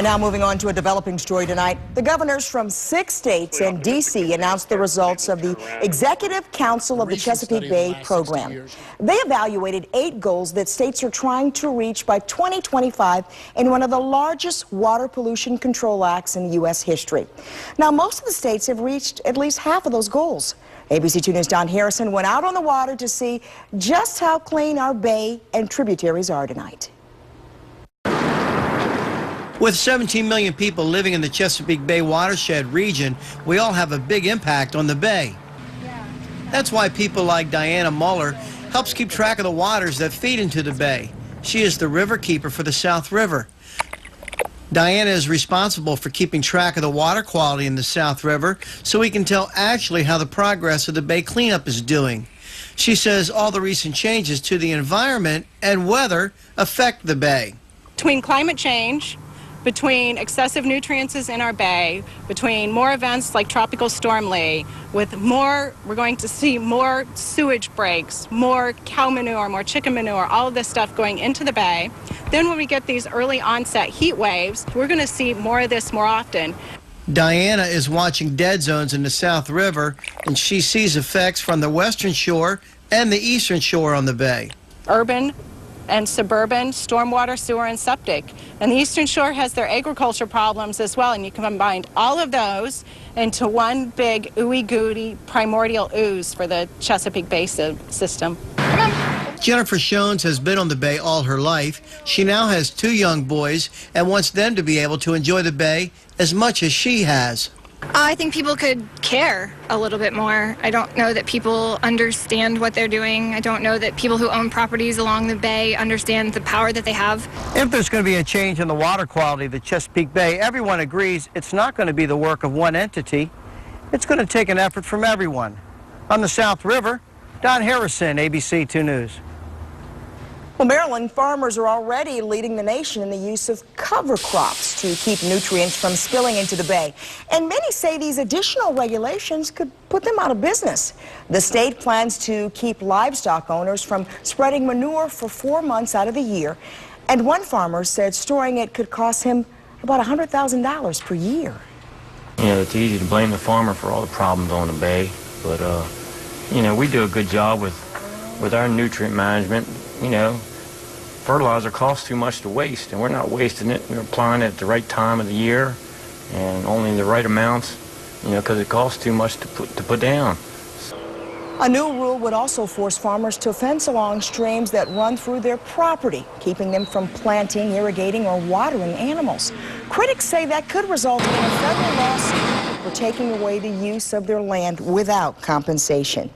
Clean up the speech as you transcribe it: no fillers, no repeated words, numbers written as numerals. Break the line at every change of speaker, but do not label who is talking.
And now moving on to a developing story tonight. The governors from 6 states and D.C. announced the results of the Executive Council of the Chesapeake Bay program. They evaluated 8 goals that states are trying to reach by 2025 in one of the largest water pollution control acts in U.S. history. Now, most of the states have reached at least half of those goals. ABC 2 News' Don Harrison went out on the water to see just how clean our bay and tributaries are tonight.
With 17 million people living in the Chesapeake Bay watershed region, we all have a big impact on the bay. That's why people like Diana Muller helps keep track of the waters that feed into the bay. She is the river keeper for the South River. Diana is responsible for keeping track of the water quality in the South River so we can tell actually how the progress of the bay cleanup is doing. She says all the recent changes to the environment and weather affect the bay.
Between climate change, between excessive nutrients in our bay, between more events like Tropical Storm Lee, we're going to see more sewage breaks, more cow manure, more chicken manure, all of this stuff going into the bay. Then when we get these early onset heat waves, we're going to see more of this more often.
Diana is watching dead zones in the South River, and she sees effects from the western shore and the eastern shore on the bay.
Urban and suburban, stormwater, sewer, and septic. And the Eastern Shore has their agriculture problems as well, and you can combine all of those into one big ooey-gooey primordial ooze for the Chesapeake Bay system.
Jennifer Shones has been on the bay all her life. She now has 2 young boys and wants them to be able to enjoy the bay as much as she has.
I think people could care a little bit more. I don't know that people understand what they're doing. I don't know that people who own properties along the bay understand the power that they have.
If there's going to be a change in the water quality of the Chesapeake Bay, everyone agrees it's not going to be the work of one entity. It's going to take an effort from everyone. On the South River, Don Harrison, ABC 2 News.
Well, Maryland farmers are already leading the nation in the use of cover crops to keep nutrients from spilling into the bay. And many say these additional regulations could put them out of business. The state plans to keep livestock owners from spreading manure for 4 months out of the year. And one farmer said storing it could cost him about $100,000 per year.
You know, it's easy to blame the farmer for all the problems on the bay, but, you know, we do a good job with our nutrient management. You know, fertilizer costs too much to waste, and we're not wasting it. We're applying it at the right time of the year and only the right amounts, you know, because it costs too much to put down.
A new rule would also force farmers to fence along streams that run through their property, keeping them from planting, irrigating, or watering animals. Critics say that could result in a federal lawsuit for taking away the use of their land without compensation.